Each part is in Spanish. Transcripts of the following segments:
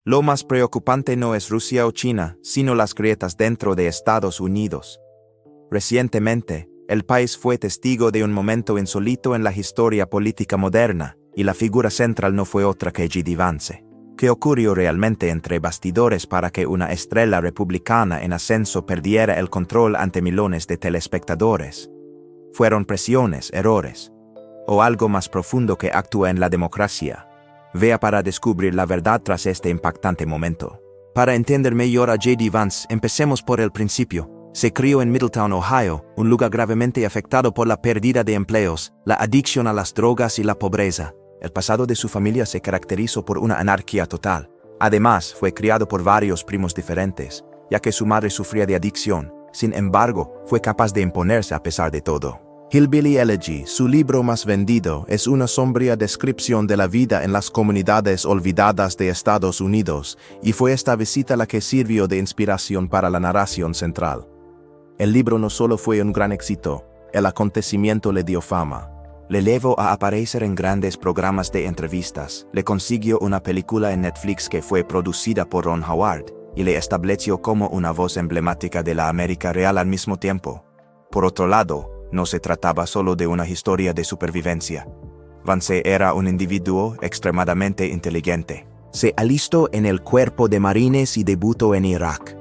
Lo más preocupante no es Rusia o China, sino las grietas dentro de Estados Unidos. Recientemente, el país fue testigo de un momento insólito en la historia política moderna, y la figura central no fue otra que J.D. Vance. ¿Qué ocurrió realmente entre bastidores para que una estrella republicana en ascenso perdiera el control ante millones de telespectadores? ¿Fueron presiones, errores? ¿O algo más profundo que actúa en la democracia? Vea para descubrir la verdad tras este impactante momento. Para entender mejor a J.D. Vance, empecemos por el principio. Se crió en Middletown, Ohio, un lugar gravemente afectado por la pérdida de empleos, la adicción a las drogas y la pobreza. El pasado de su familia se caracterizó por una anarquía total. Además, fue criado por varios primos diferentes, ya que su madre sufría de adicción. Sin embargo, fue capaz de imponerse a pesar de todo. Hillbilly Elegy, su libro más vendido, es una sombría descripción de la vida en las comunidades olvidadas de Estados Unidos, y fue esta visita la que sirvió de inspiración para la narración central. El libro no solo fue un gran éxito, el acontecimiento le dio fama. Le llevó a aparecer en grandes programas de entrevistas, le consiguió una película en Netflix que fue producida por Ron Howard, y le estableció como una voz emblemática de la América real al mismo tiempo. Por otro lado, no se trataba solo de una historia de supervivencia. Vance era un individuo extremadamente inteligente. Se alistó en el cuerpo de marines y debutó en Irak.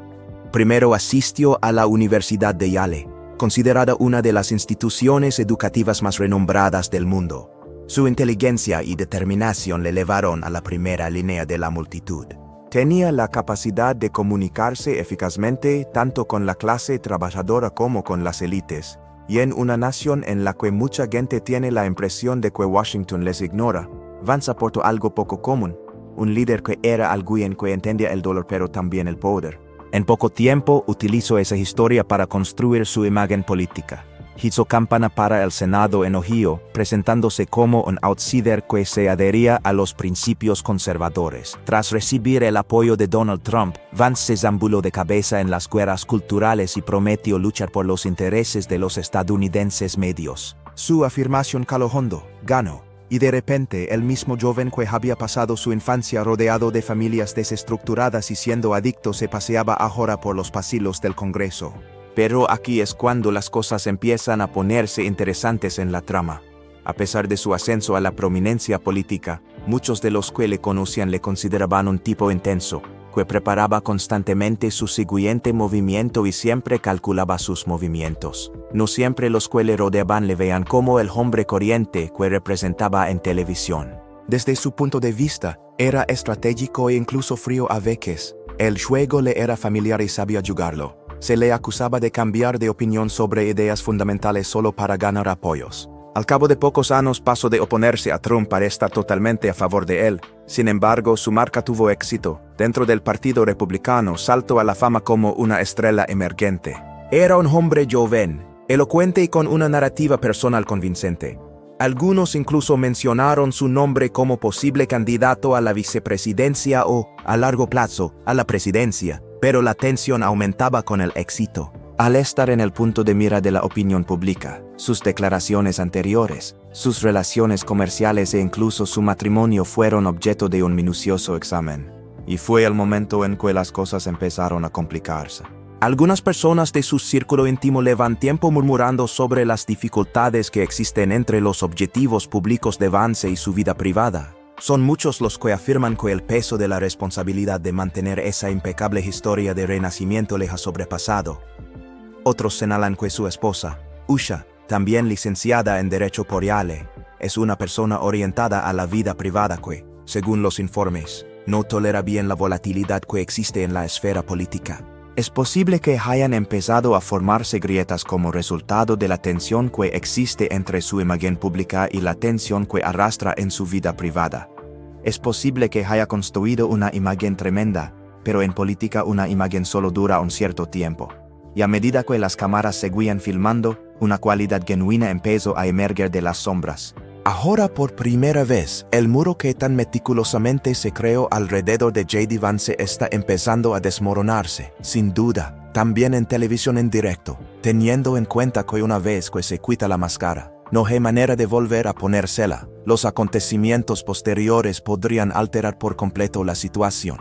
Primero asistió a la Universidad de Yale, considerada una de las instituciones educativas más renombradas del mundo. Su inteligencia y determinación le llevaron a la primera línea de la multitud. Tenía la capacidad de comunicarse eficazmente tanto con la clase trabajadora como con las élites, y en una nación en la que mucha gente tiene la impresión de que Washington les ignora, Vance aportó algo poco común, un líder que era alguien que entendía el dolor pero también el poder. En poco tiempo utilizó esa historia para construir su imagen política. Hizo campaña para el Senado en Ohio, presentándose como un outsider que se adhería a los principios conservadores. Tras recibir el apoyo de Donald Trump, Vance se zambuló de cabeza en las guerras culturales y prometió luchar por los intereses de los estadounidenses medios. Su afirmación caló hondo, ganó. Y de repente, el mismo joven que había pasado su infancia rodeado de familias desestructuradas y siendo adicto se paseaba ahora por los pasillos del Congreso. Pero aquí es cuando las cosas empiezan a ponerse interesantes en la trama. A pesar de su ascenso a la prominencia política, muchos de los que le conocían le consideraban un tipo intenso, que preparaba constantemente su siguiente movimiento y siempre calculaba sus movimientos. No siempre los que le rodeaban le veían como el hombre corriente que representaba en televisión. Desde su punto de vista, era estratégico e incluso frío a veces. El juego le era familiar y sabía jugarlo. Se le acusaba de cambiar de opinión sobre ideas fundamentales solo para ganar apoyos. Al cabo de pocos años pasó de oponerse a Trump para estar totalmente a favor de él. Sin embargo, su marca tuvo éxito. Dentro del Partido Republicano saltó a la fama como una estrella emergente. Era un hombre joven, elocuente y con una narrativa personal convincente. Algunos incluso mencionaron su nombre como posible candidato a la vicepresidencia o, a largo plazo, a la presidencia, pero la tensión aumentaba con el éxito. Al estar en el punto de mira de la opinión pública, sus declaraciones anteriores, sus relaciones comerciales e incluso su matrimonio fueron objeto de un minucioso examen. Y fue el momento en que las cosas empezaron a complicarse. Algunas personas de su círculo íntimo llevan tiempo murmurando sobre las dificultades que existen entre los objetivos públicos de Vance y su vida privada. Son muchos los que afirman que el peso de la responsabilidad de mantener esa impecable historia de renacimiento le ha sobrepasado. Otros señalan que su esposa, Usha, también licenciada en Derecho por Yale, es una persona orientada a la vida privada que, según los informes, no tolera bien la volatilidad que existe en la esfera política. Es posible que hayan empezado a formarse grietas como resultado de la tensión que existe entre su imagen pública y la tensión que arrastra en su vida privada. Es posible que haya construido una imagen tremenda, pero en política una imagen solo dura un cierto tiempo. Y a medida que las cámaras seguían filmando, una cualidad genuina empezó a emerger de las sombras. Ahora por primera vez, el muro que tan meticulosamente se creó alrededor de J.D. Vance está empezando a desmoronarse, sin duda, también en televisión en directo, teniendo en cuenta que una vez que se quita la máscara, no hay manera de volver a ponérsela. Los acontecimientos posteriores podrían alterar por completo la situación.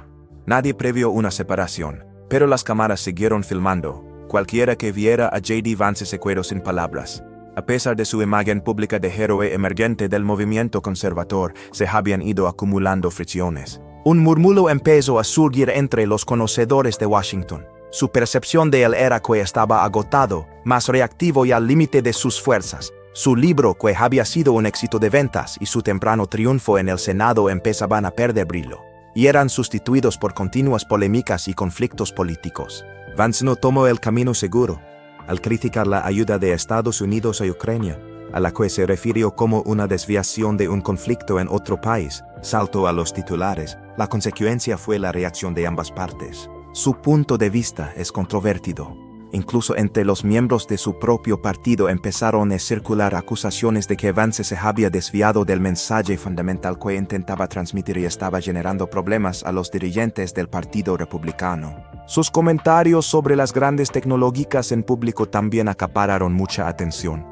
Nadie previó una separación, pero las cámaras siguieron filmando. Cualquiera que viera a J.D. Vance se quedó sin palabras. A pesar de su imagen pública de héroe emergente del movimiento conservador, se habían ido acumulando fricciones. Un murmullo empezó a surgir entre los conocedores de Washington. Su percepción de él era que estaba agotado, más reactivo y al límite de sus fuerzas. Su libro, que había sido un éxito de ventas, y su temprano triunfo en el Senado empezaban a perder brillo, y eran sustituidos por continuas polémicas y conflictos políticos. Vance no tomó el camino seguro, al criticar la ayuda de Estados Unidos a Ucrania, a la que se refirió como una desviación de un conflicto en otro país, saltó a los titulares. La consecuencia fue la reacción de ambas partes. Su punto de vista es controvertido. Incluso entre los miembros de su propio partido empezaron a circular acusaciones de que Vance se había desviado del mensaje fundamental que intentaba transmitir y estaba generando problemas a los dirigentes del Partido Republicano. Sus comentarios sobre las grandes tecnológicas en público también acapararon mucha atención.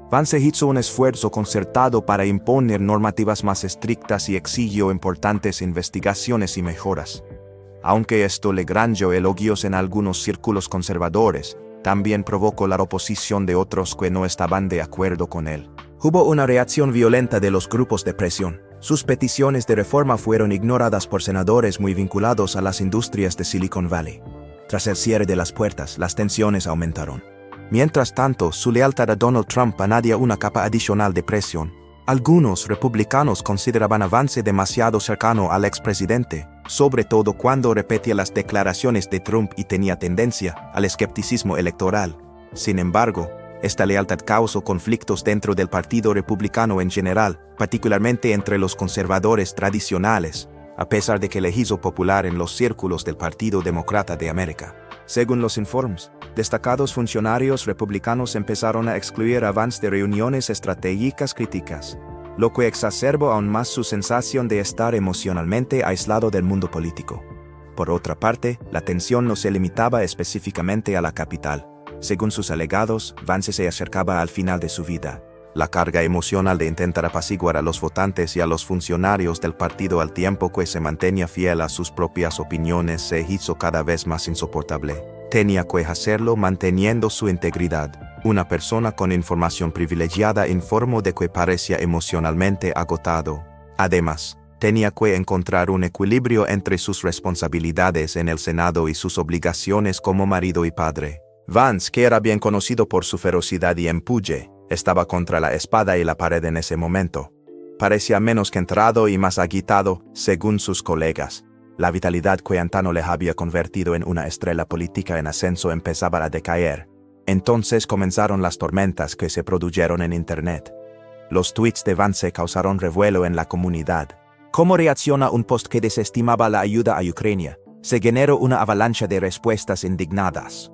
Vance hizo un esfuerzo concertado para imponer normativas más estrictas y exigió importantes investigaciones y mejoras. Aunque esto le granjeó elogios en algunos círculos conservadores, también provocó la oposición de otros que no estaban de acuerdo con él. Hubo una reacción violenta de los grupos de presión. Sus peticiones de reforma fueron ignoradas por senadores muy vinculados a las industrias de Silicon Valley. Tras el cierre de las puertas, las tensiones aumentaron. Mientras tanto, su lealtad a Donald Trump añadía una capa adicional de presión. Algunos republicanos consideraban a Vance demasiado cercano al expresidente, sobre todo cuando repetía las declaraciones de Trump y tenía tendencia al escepticismo electoral. Sin embargo, esta lealtad causó conflictos dentro del Partido Republicano en general, particularmente entre los conservadores tradicionales, a pesar de que le hizo popular en los círculos del Partido Demócrata de América. Según los informes, destacados funcionarios republicanos empezaron a excluir a Vance de reuniones estratégicas críticas, lo que exacerbó aún más su sensación de estar emocionalmente aislado del mundo político. Por otra parte, la tensión no se limitaba específicamente a la capital. Según sus alegados, Vance se acercaba al final de su vida. La carga emocional de intentar apaciguar a los votantes y a los funcionarios del partido al tiempo que se mantenía fiel a sus propias opiniones se hizo cada vez más insoportable. Tenía que hacerlo manteniendo su integridad. Una persona con información privilegiada informó de que parecía emocionalmente agotado. Además, tenía que encontrar un equilibrio entre sus responsabilidades en el Senado y sus obligaciones como marido y padre. Vance, que era bien conocido por su ferocidad y empuje, estaba contra la espada y la pared en ese momento. Parecía menos que entrado y más agitado, según sus colegas. La vitalidad que antano le había convertido en una estrella política en ascenso empezaba a decaer. Entonces comenzaron las tormentas que se produjeron en Internet. Los tweets de Vance causaron revuelo en la comunidad. ¿Cómo reacciona un post que desestimaba la ayuda a Ucrania? Se generó una avalancha de respuestas indignadas.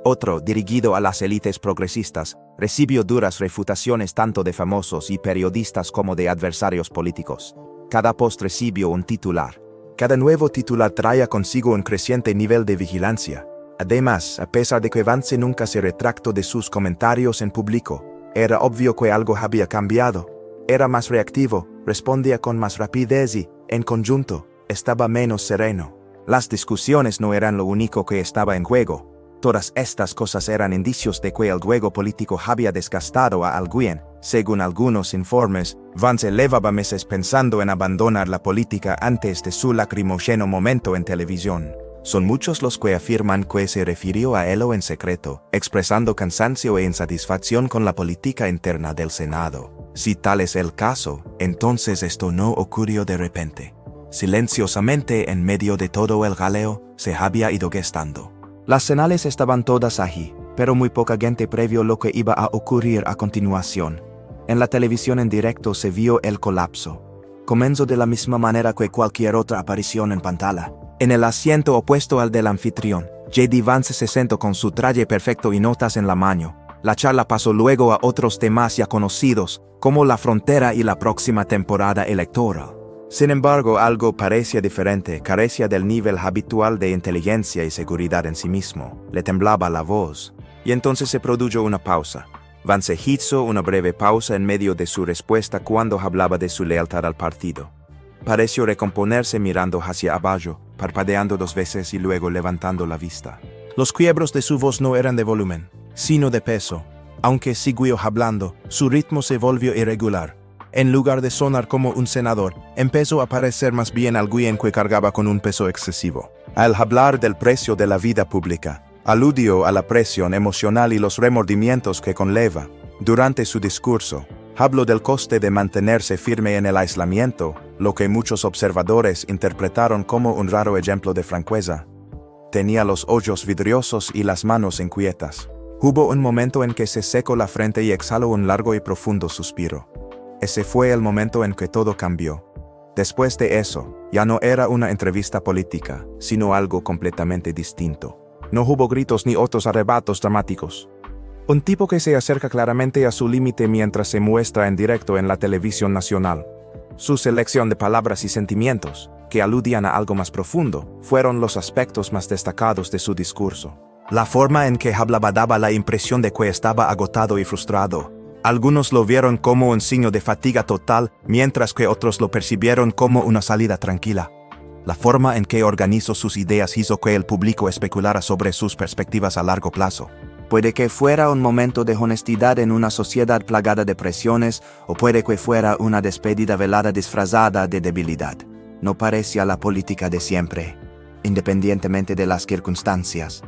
Otro, dirigido a las élites progresistas, recibió duras refutaciones tanto de famosos y periodistas como de adversarios políticos. Cada post recibió un titular. Cada nuevo titular traía consigo un creciente nivel de vigilancia. Además, a pesar de que Vance nunca se retractó de sus comentarios en público, era obvio que algo había cambiado. Era más reactivo, respondía con más rapidez y, en conjunto, estaba menos sereno. Las discusiones no eran lo único que estaba en juego. Todas estas cosas eran indicios de que el juego político había desgastado a alguien. Según algunos informes, Vance llevaba meses pensando en abandonar la política antes de su lacrimógeno momento en televisión. Son muchos los que afirman que se refirió a ello en secreto, expresando cansancio e insatisfacción con la política interna del Senado. Si tal es el caso, entonces esto no ocurrió de repente. Silenciosamente, en medio de todo el jaleo, se había ido gestando. Las señales estaban todas allí, pero muy poca gente previó lo que iba a ocurrir a continuación. En la televisión en directo se vio el colapso. Comenzó de la misma manera que cualquier otra aparición en pantalla. En el asiento opuesto al del anfitrión, J.D. Vance se sentó con su traje perfecto y notas en la mano. La charla pasó luego a otros temas ya conocidos, como la frontera y la próxima temporada electoral. Sin embargo, algo parecía diferente, carecía del nivel habitual de inteligencia y seguridad en sí mismo. Le temblaba la voz. Y entonces se produjo una pausa. Vance hizo una breve pausa en medio de su respuesta cuando hablaba de su lealtad al partido. Pareció recomponerse mirando hacia abajo, parpadeando 2 veces y luego levantando la vista. Los quiebros de su voz no eran de volumen, sino de peso. Aunque siguió hablando, su ritmo se volvió irregular. En lugar de sonar como un senador, empezó a parecer más bien alguien que cargaba con un peso excesivo. Al hablar del precio de la vida pública, aludió a la presión emocional y los remordimientos que conlleva. Durante su discurso, habló del coste de mantenerse firme en el aislamiento, lo que muchos observadores interpretaron como un raro ejemplo de franqueza. Tenía los ojos vidriosos y las manos inquietas. Hubo un momento en que se secó la frente y exhaló un largo y profundo suspiro. Ese fue el momento en que todo cambió. Después de eso, ya no era una entrevista política, sino algo completamente distinto. No hubo gritos ni otros arrebatos dramáticos. Un tipo que se acerca claramente a su límite mientras se muestra en directo en la televisión nacional. Su selección de palabras y sentimientos, que aludían a algo más profundo, fueron los aspectos más destacados de su discurso. La forma en que hablaba daba la impresión de que estaba agotado y frustrado. Algunos lo vieron como un signo de fatiga total, mientras que otros lo percibieron como una salida tranquila. La forma en que organizó sus ideas hizo que el público especulara sobre sus perspectivas a largo plazo. Puede que fuera un momento de honestidad en una sociedad plagada de presiones, o puede que fuera una despedida velada disfrazada de debilidad. No parecía la política de siempre, independientemente de las circunstancias.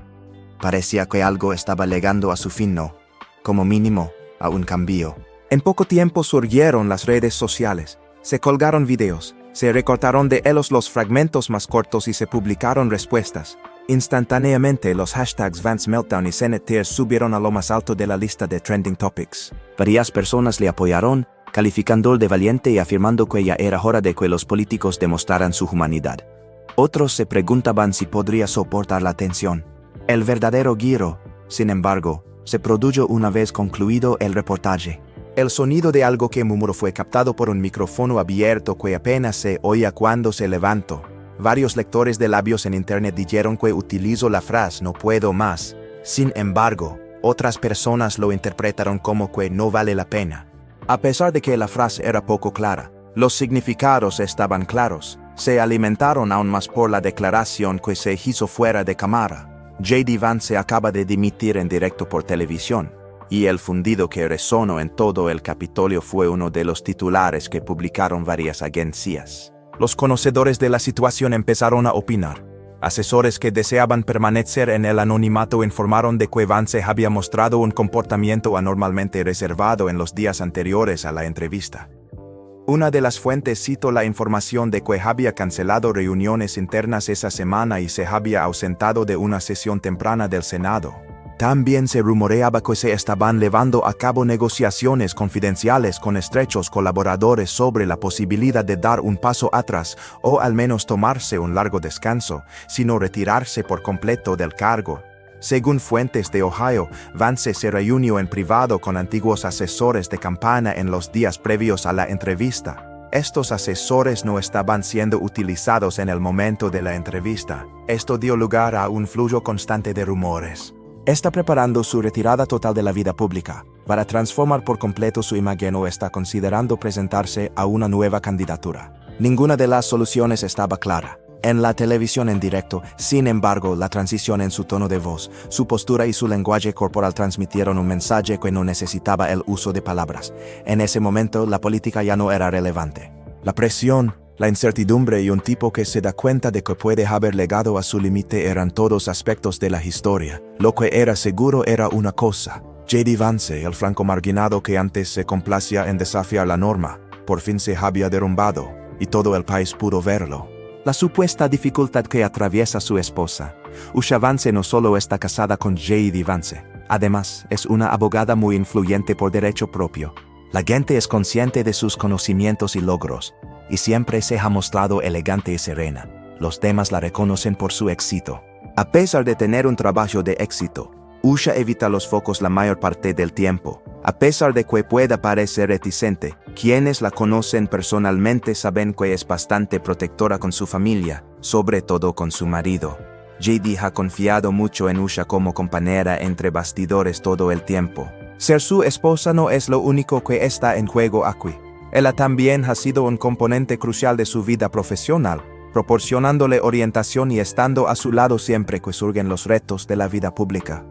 Parecía que algo estaba llegando a su fin, no, como mínimo, a un cambio. En poco tiempo surgieron las redes sociales, se colgaron videos, se recortaron de ellos los fragmentos más cortos y se publicaron respuestas. Instantáneamente los hashtags Vance Meltdown y Senate Tears subieron a lo más alto de la lista de trending topics. Varias personas le apoyaron, calificándolo de valiente y afirmando que ya era hora de que los políticos demostraran su humanidad. Otros se preguntaban si podría soportar la tensión. El verdadero giro, sin embargo, se produjo una vez concluido el reportaje. El sonido de algo que murmuró fue captado por un micrófono abierto que apenas se oía cuando se levantó. Varios lectores de labios en internet dijeron que utilizó la frase "no puedo más". Sin embargo, otras personas lo interpretaron como que no vale la pena. A pesar de que la frase era poco clara, los significados estaban claros. Se alimentaron aún más por la declaración que se hizo fuera de cámara. J.D. Vance acaba de dimitir en directo por televisión, y el fundido que resonó en todo el Capitolio fue uno de los titulares que publicaron varias agencias. Los conocedores de la situación empezaron a opinar. Asesores que deseaban permanecer en el anonimato informaron de que Vance había mostrado un comportamiento anormalmente reservado en los días anteriores a la entrevista. Una de las fuentes citó la información de que había cancelado reuniones internas esa semana y se había ausentado de una sesión temprana del Senado. También se rumoreaba que se estaban llevando a cabo negociaciones confidenciales con estrechos colaboradores sobre la posibilidad de dar un paso atrás o al menos tomarse un largo descanso, sino retirarse por completo del cargo. Según fuentes de Ohio, Vance se reunió en privado con antiguos asesores de campaña en los días previos a la entrevista. Estos asesores no estaban siendo utilizados en el momento de la entrevista. Esto dio lugar a un flujo constante de rumores. Está preparando su retirada total de la vida pública, para transformar por completo su imagen o está considerando presentarse a una nueva candidatura. Ninguna de las soluciones estaba clara. En la televisión en directo, sin embargo, la transición en su tono de voz, su postura y su lenguaje corporal transmitieron un mensaje que no necesitaba el uso de palabras. En ese momento, la política ya no era relevante. La presión, la incertidumbre y un tipo que se da cuenta de que puede haber llegado a su límite eran todos aspectos de la historia. Lo que era seguro era una cosa. J.D. Vance, el franco marginado que antes se complacía en desafiar la norma, por fin se había derrumbado, y todo el país pudo verlo. La supuesta dificultad que atraviesa su esposa. Usha Vance no solo está casada con J.D. Vance, además es una abogada muy influyente por derecho propio. La gente es consciente de sus conocimientos y logros, y siempre se ha mostrado elegante y serena. Los demás la reconocen por su éxito. A pesar de tener un trabajo de éxito, Usha evita los focos la mayor parte del tiempo. A pesar de que pueda parecer reticente, quienes la conocen personalmente saben que es bastante protectora con su familia, sobre todo con su marido. J.D. ha confiado mucho en Usha como compañera entre bastidores todo el tiempo. Ser su esposa no es lo único que está en juego aquí. Ella también ha sido un componente crucial de su vida profesional, proporcionándole orientación y estando a su lado siempre que surgen los retos de la vida pública.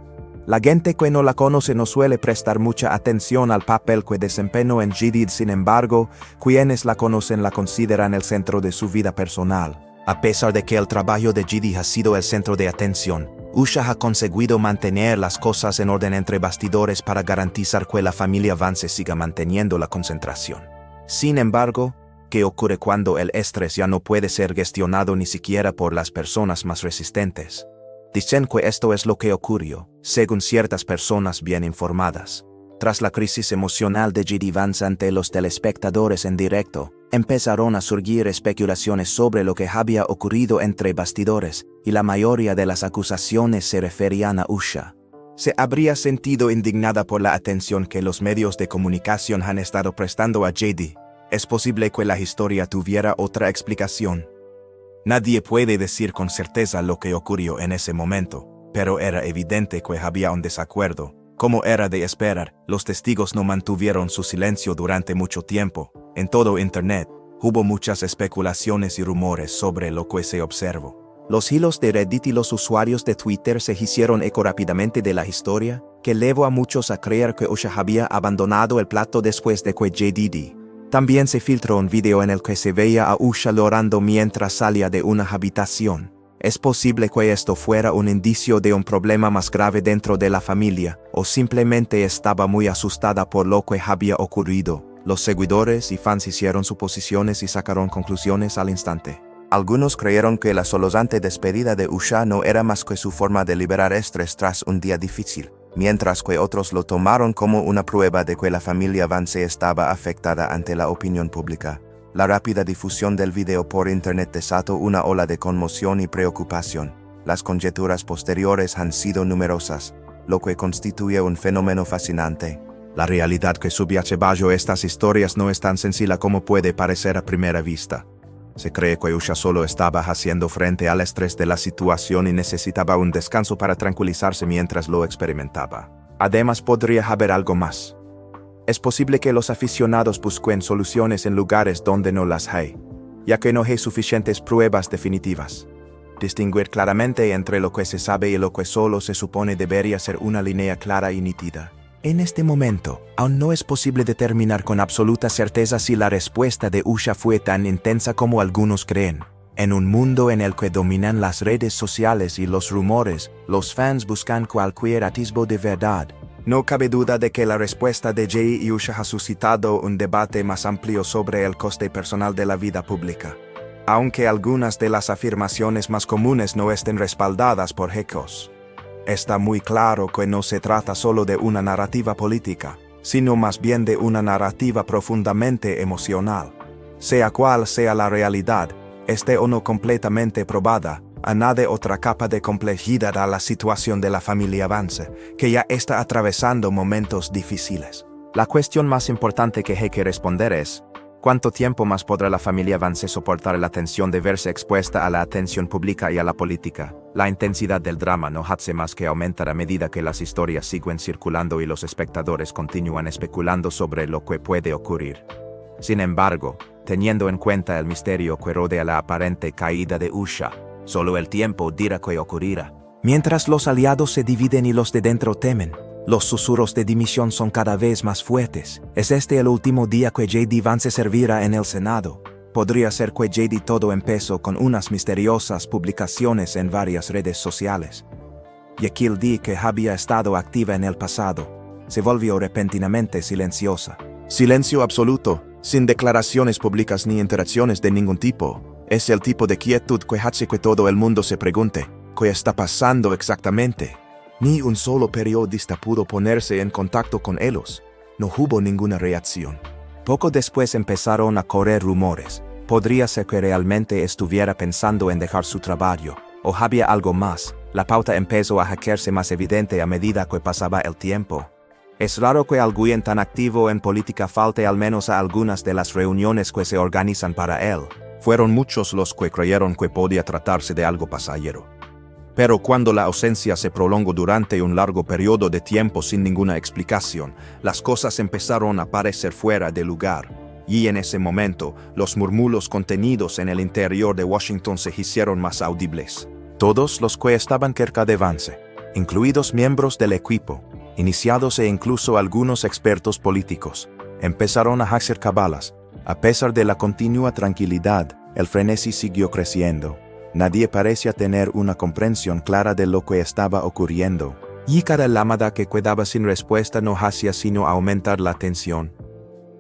La gente que no la conoce no suele prestar mucha atención al papel que desempeñó en GD, sin embargo, quienes la conocen la consideran el centro de su vida personal. A pesar de que el trabajo de GD ha sido el centro de atención, Usha ha conseguido mantener las cosas en orden entre bastidores para garantizar que la familia Vance siga manteniendo la concentración. Sin embargo, ¿qué ocurre cuando el estrés ya no puede ser gestionado ni siquiera por las personas más resistentes? Dicen que esto es lo que ocurrió, según ciertas personas bien informadas. Tras la crisis emocional de GD Vance ante los telespectadores en directo, empezaron a surgir especulaciones sobre lo que había ocurrido entre bastidores, y la mayoría de las acusaciones se referían a Usha. Se habría sentido indignada por la atención que los medios de comunicación han estado prestando a JD. Es posible que la historia tuviera otra explicación. Nadie puede decir con certeza lo que ocurrió en ese momento, pero era evidente que había un desacuerdo. Como era de esperar, los testigos no mantuvieron su silencio durante mucho tiempo. En todo Internet, hubo muchas especulaciones y rumores sobre lo que se observó. Los hilos de Reddit y los usuarios de Twitter se hicieron eco rápidamente de la historia, que llevó a muchos a creer que Usha había abandonado el plato después de que JDD. También se filtró un video en el que se veía a Usha llorando mientras salía de una habitación. Es posible que esto fuera un indicio de un problema más grave dentro de la familia, o simplemente estaba muy asustada por lo que había ocurrido. Los seguidores y fans hicieron suposiciones y sacaron conclusiones al instante. Algunos creyeron que la solozante despedida de Usha no era más que su forma de liberar estrés tras un día difícil, mientras que otros lo tomaron como una prueba de que la familia Vance estaba afectada ante la opinión pública. La rápida difusión del video por internet desató una ola de conmoción y preocupación. Las conjeturas posteriores han sido numerosas, lo que constituye un fenómeno fascinante. La realidad que subyace bajo estas historias no es tan sencilla como puede parecer a primera vista. Se cree que Usha solo estaba haciendo frente al estrés de la situación y necesitaba un descanso para tranquilizarse mientras lo experimentaba. Además, podría haber algo más. Es posible que los aficionados busquen soluciones en lugares donde no las hay, ya que no hay suficientes pruebas definitivas. Distinguir claramente entre lo que se sabe y lo que solo se supone debería ser una línea clara y nítida. En este momento, aún no es posible determinar con absoluta certeza si la respuesta de Usha fue tan intensa como algunos creen. En un mundo en el que dominan las redes sociales y los rumores, los fans buscan cualquier atisbo de verdad. No cabe duda de que la respuesta de Jay y Usha ha suscitado un debate más amplio sobre el coste personal de la vida pública. Aunque algunas de las afirmaciones más comunes no estén respaldadas por hechos, está muy claro que no se trata solo de una narrativa política, sino más bien de una narrativa profundamente emocional. Sea cual sea la realidad, esté o no completamente probada, añade otra capa de complejidad a la situación de la familia Vance, que ya está atravesando momentos difíciles. La cuestión más importante que hay que responder es: ¿cuánto tiempo más podrá la familia Vance soportar la tensión de verse expuesta a la atención pública y a la política? La intensidad del drama no hace más que aumentar a medida que las historias siguen circulando y los espectadores continúan especulando sobre lo que puede ocurrir. Sin embargo, teniendo en cuenta el misterio que rodea la aparente caída de Usha, solo el tiempo dirá qué ocurrirá. Mientras los aliados se dividen y los de dentro temen, los susurros de dimisión son cada vez más fuertes. ¿Es este el último día que JD Vance servirá en el Senado? Podría ser que JD todo empezó con unas misteriosas publicaciones en varias redes sociales. Y aquel día que había estado activa en el pasado, se volvió repentinamente silenciosa. Silencio absoluto, sin declaraciones públicas ni interacciones de ningún tipo. Es el tipo de quietud que hace que todo el mundo se pregunte, ¿qué está pasando exactamente? Ni un solo periodista pudo ponerse en contacto con ellos. No hubo ninguna reacción. Poco después empezaron a correr rumores. Podría ser que realmente estuviera pensando en dejar su trabajo, o había algo más. La pauta empezó a hackearse más evidente a medida que pasaba el tiempo. Es raro que alguien tan activo en política falte al menos a algunas de las reuniones que se organizan para él. Fueron muchos los que creyeron que podía tratarse de algo pasajero. Pero cuando la ausencia se prolongó durante un largo periodo de tiempo sin ninguna explicación, las cosas empezaron a parecer fuera de lugar. Y en ese momento, los murmullos contenidos en el interior de Washington se hicieron más audibles. Todos los que estaban cerca de Vance, incluidos miembros del equipo, iniciados e incluso algunos expertos políticos, empezaron a hacer cabalas. A pesar de la continua tranquilidad, el frenesí siguió creciendo. Nadie parecía tener una comprensión clara de lo que estaba ocurriendo, y cada llamada que quedaba sin respuesta no hacía sino aumentar la tensión.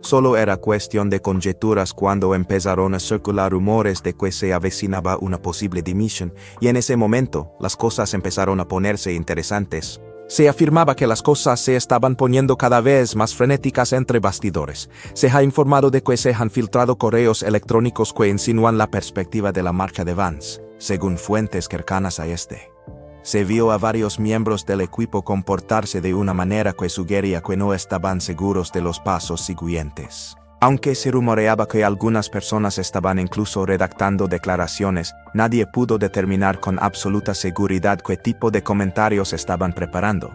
Solo era cuestión de conjeturas cuando empezaron a circular rumores de que se avecinaba una posible dimisión, y en ese momento las cosas empezaron a ponerse interesantes. Se afirmaba que las cosas se estaban poniendo cada vez más frenéticas entre bastidores. Se ha informado de que se han filtrado correos electrónicos que insinúan la perspectiva de la marcha de Vance, según fuentes cercanas a este. Se vio a varios miembros del equipo comportarse de una manera que sugería que no estaban seguros de los pasos siguientes. Aunque se rumoreaba que algunas personas estaban incluso redactando declaraciones, nadie pudo determinar con absoluta seguridad qué tipo de comentarios estaban preparando.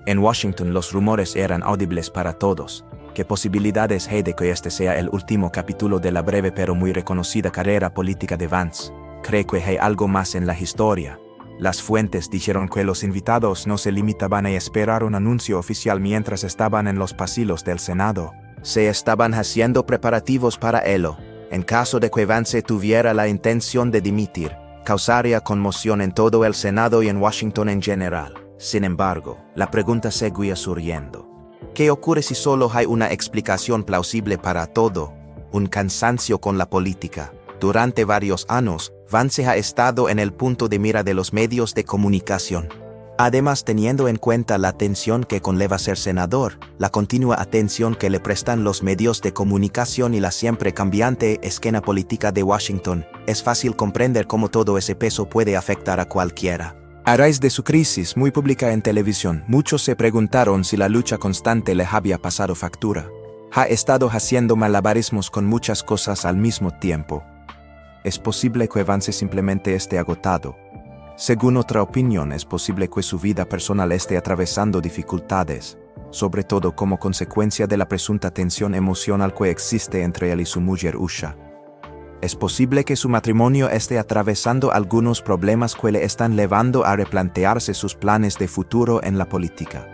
En Washington los rumores eran audibles para todos. ¿Qué posibilidades hay de que este sea el último capítulo de la breve pero muy reconocida carrera política de Vance? ¿Cree que hay algo más en la historia? Las fuentes dijeron que los invitados no se limitaban a esperar un anuncio oficial mientras estaban en los pasillos del Senado. Se estaban haciendo preparativos para ello. En caso de que Vance tuviera la intención de dimitir, causaría conmoción en todo el Senado y en Washington en general. Sin embargo, la pregunta seguía surgiendo. ¿Qué ocurre si solo hay una explicación plausible para todo? Un cansancio con la política. Durante varios años, Vance ha estado en el punto de mira de los medios de comunicación. Además, teniendo en cuenta la atención que conlleva ser senador, la continua atención que le prestan los medios de comunicación y la siempre cambiante escena política de Washington, es fácil comprender cómo todo ese peso puede afectar a cualquiera. A raíz de su crisis muy pública en televisión, muchos se preguntaron si la lucha constante le había pasado factura. Ha estado haciendo malabarismos con muchas cosas al mismo tiempo. Es posible que Vance simplemente esté agotado. Según otra opinión, es posible que su vida personal esté atravesando dificultades, sobre todo como consecuencia de la presunta tensión emocional que existe entre él y su mujer Usha. Es posible que su matrimonio esté atravesando algunos problemas que le están llevando a replantearse sus planes de futuro en la política.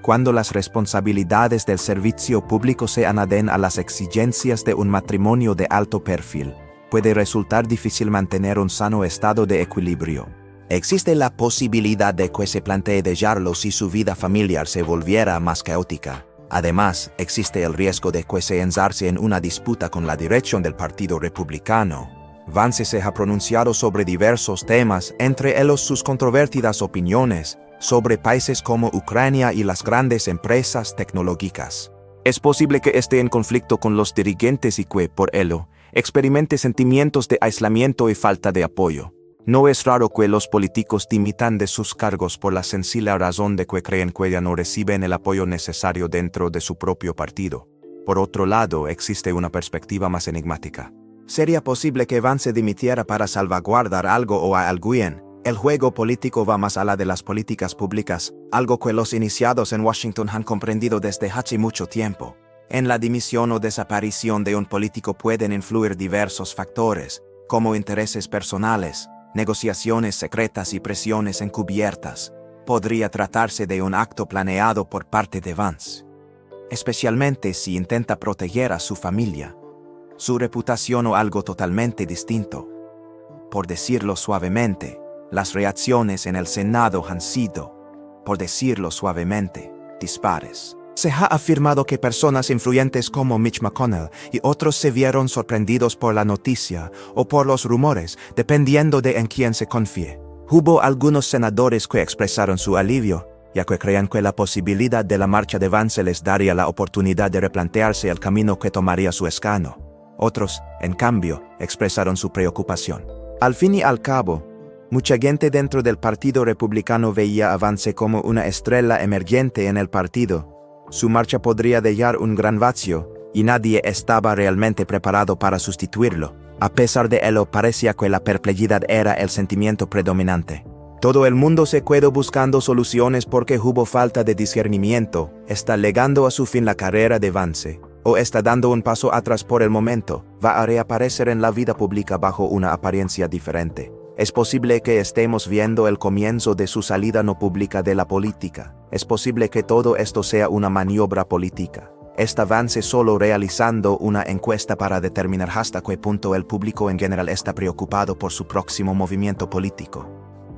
Cuando las responsabilidades del servicio público se añaden a las exigencias de un matrimonio de alto perfil, puede resultar difícil mantener un sano estado de equilibrio. Existe la posibilidad de que se plantee dejarlo si su vida familiar se volviera más caótica. Además, existe el riesgo de que se enzarce en una disputa con la dirección del Partido Republicano. Vance se ha pronunciado sobre diversos temas, entre ellos sus controvertidas opiniones sobre países como Ucrania y las grandes empresas tecnológicas. Es posible que esté en conflicto con los dirigentes y que, por ello, experimente sentimientos de aislamiento y falta de apoyo. No es raro que los políticos dimitan de sus cargos por la sencilla razón de que creen que ya no reciben el apoyo necesario dentro de su propio partido. Por otro lado, existe una perspectiva más enigmática. ¿Sería posible que Vance dimitiera para salvaguardar algo o a alguien? El juego político va más allá de las políticas públicas, algo que los iniciados en Washington han comprendido desde hace mucho tiempo. En la dimisión o desaparición de un político pueden influir diversos factores, como intereses personales, negociaciones secretas y presiones encubiertas. Podría tratarse de un acto planeado por parte de Vance, especialmente si intenta proteger a su familia, su reputación o algo totalmente distinto. Por decirlo suavemente, las reacciones en el Senado han sido, por decirlo suavemente, dispares. Se ha afirmado que personas influyentes como Mitch McConnell y otros se vieron sorprendidos por la noticia o por los rumores, dependiendo de en quién se confíe. Hubo algunos senadores que expresaron su alivio, ya que creían que la posibilidad de la marcha de Vance les daría la oportunidad de replantearse el camino que tomaría su escaño. Otros, en cambio, expresaron su preocupación. Al fin y al cabo, mucha gente dentro del Partido Republicano veía a Vance como una estrella emergente en el partido. Su marcha podría dejar un gran vacío, y nadie estaba realmente preparado para sustituirlo. A pesar de ello, parecía que la perplejidad era el sentimiento predominante. Todo el mundo se quedó buscando soluciones porque hubo falta de discernimiento. Está llegando a su fin la carrera de Vance, o está dando un paso atrás por el momento, va a reaparecer en la vida pública bajo una apariencia diferente. Es posible que estemos viendo el comienzo de su salida no pública de la política. Es posible que todo esto sea una maniobra política. Este avance solo realizando una encuesta para determinar hasta qué punto el público en general está preocupado por su próximo movimiento político.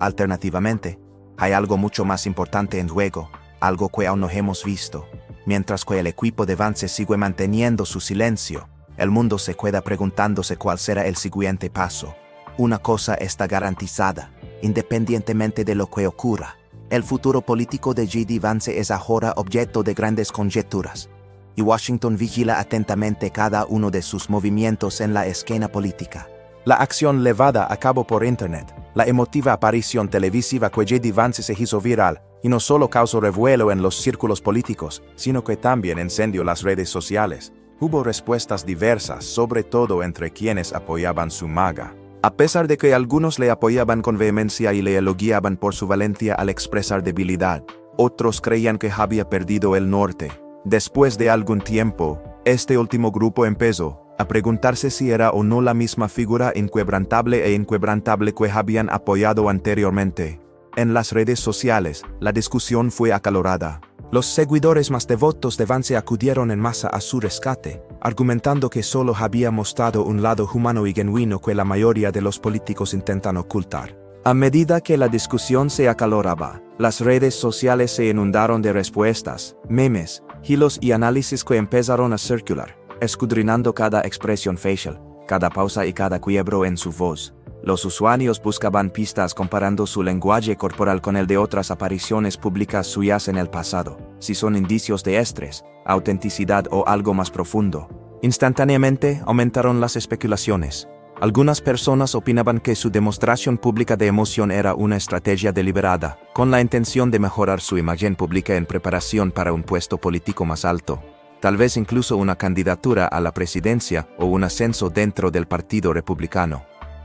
Alternativamente, hay algo mucho más importante en juego, algo que aún no hemos visto. Mientras que el equipo de Vance sigue manteniendo su silencio, el mundo se queda preguntándose cuál será el siguiente paso. Una cosa está garantizada, independientemente de lo que ocurra. El futuro político de J.D. Vance es ahora objeto de grandes conjeturas, y Washington vigila atentamente cada uno de sus movimientos en la escena política. La acción llevada a cabo por Internet, la emotiva aparición televisiva que J.D. Vance se hizo viral, y no solo causó revuelo en los círculos políticos, sino que también encendió las redes sociales. Hubo respuestas diversas, sobre todo entre quienes apoyaban su MAGA. A pesar de que algunos le apoyaban con vehemencia y le elogiaban por su valentía al expresar debilidad, otros creían que había perdido el norte. Después de algún tiempo, este último grupo empezó a preguntarse si era o no la misma figura inquebrantable que habían apoyado anteriormente. En las redes sociales, la discusión fue acalorada. Los seguidores más devotos de Vance acudieron en masa a su rescate, argumentando que solo había mostrado un lado humano y genuino que la mayoría de los políticos intentan ocultar. A medida que la discusión se acaloraba, las redes sociales se inundaron de respuestas, memes, hilos y análisis que empezaron a circular, escudriñando cada expresión facial, cada pausa y cada quiebro en su voz. Los usuarios buscaban pistas comparando su lenguaje corporal con el de otras apariciones públicas suyas en el pasado, si son indicios de estrés, autenticidad o algo más profundo. Instantáneamente aumentaron las especulaciones. Algunas personas opinaban que su demostración pública de emoción era una estrategia deliberada, con la intención de mejorar su imagen pública en preparación para un puesto político más alto, tal vez incluso una candidatura a la presidencia o un ascenso dentro del Partido Republicano.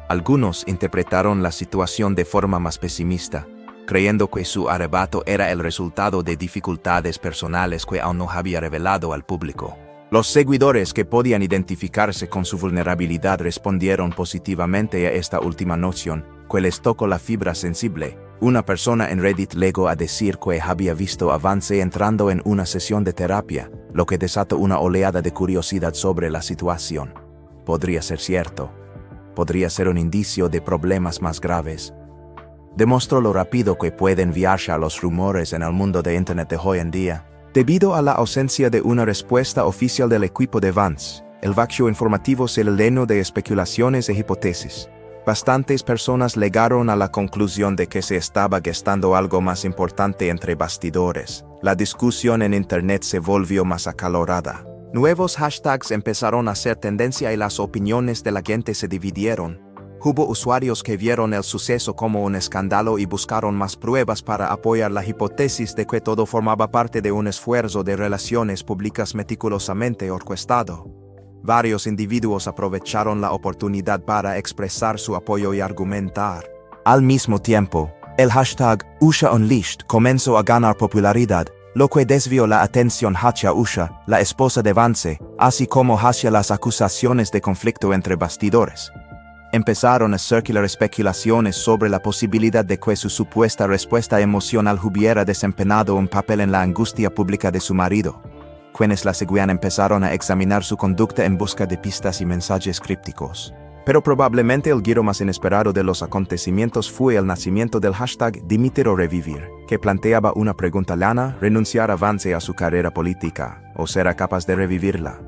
Algunos interpretaron la situación de forma más pesimista, creyendo que su arrebato era el resultado de dificultades personales que aún no había revelado al público. Los seguidores que podían identificarse con su vulnerabilidad respondieron positivamente a esta última noción, que les tocó la fibra sensible. Una persona en Reddit llegó a decir que había visto a Vance entrando en una sesión de terapia, lo que desató una oleada de curiosidad sobre la situación. Podría ser cierto. Podría ser un indicio de problemas más graves. Demostró lo rápido que pueden viajar los rumores en el mundo de Internet de hoy en día. Debido a la ausencia de una respuesta oficial del equipo de Vance, el vacío informativo se llenó de especulaciones e hipótesis. Bastantes personas llegaron a la conclusión de que se estaba gestando algo más importante entre bastidores. La discusión en Internet se volvió más acalorada. Nuevos hashtags empezaron a ser tendencia y las opiniones de la gente se dividieron. Hubo usuarios que vieron el suceso como un escándalo y buscaron más pruebas para apoyar la hipótesis de que todo formaba parte de un esfuerzo de relaciones públicas meticulosamente orquestado. Varios individuos aprovecharon la oportunidad para expresar su apoyo y argumentar. Al mismo tiempo, el hashtag #UshaUnleashed comenzó a ganar popularidad, lo que desvió la atención hacia Usha, la esposa de Vance, así como hacia las acusaciones de conflicto entre bastidores. Empezaron a circular especulaciones sobre la posibilidad de que su supuesta respuesta emocional hubiera desempeñado un papel en la angustia pública de su marido. Quienes la seguían empezaron a examinar su conducta en busca de pistas y mensajes crípticos. Pero probablemente el giro más inesperado de los acontecimientos fue el nacimiento del hashtag Dimitir o Revivir, que planteaba una pregunta llana: ¿renunciar Vance a su carrera política, o será capaz de revivirla?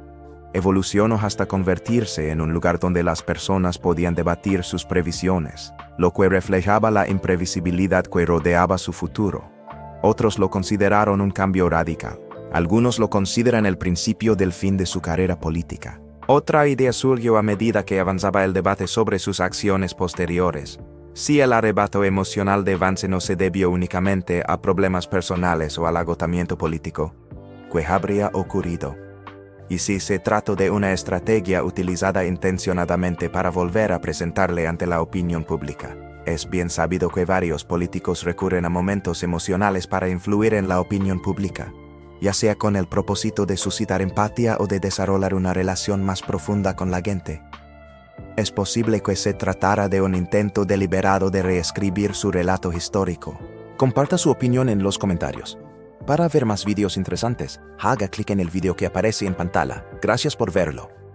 Evolucionó hasta convertirse en un lugar donde las personas podían debatir sus previsiones, lo que reflejaba la imprevisibilidad que rodeaba su futuro. Otros lo consideraron un cambio radical. Algunos lo consideran el principio del fin de su carrera política. Otra idea surgió a medida que avanzaba el debate sobre sus acciones posteriores. Si el arrebato emocional de Vance no se debió únicamente a problemas personales o al agotamiento político, ¿qué habría ocurrido? Y si se trató de una estrategia utilizada intencionadamente para volver a presentarle ante la opinión pública. Es bien sabido que varios políticos recurren a momentos emocionales para influir en la opinión pública. ya sea con el propósito de suscitar empatía o de desarrollar una relación más profunda con la gente. Es posible que se tratara de un intento deliberado de reescribir su relato histórico. Comparta su opinión en los comentarios. Para ver más videos interesantes, haga clic en el video que aparece en pantalla. Gracias por verlo.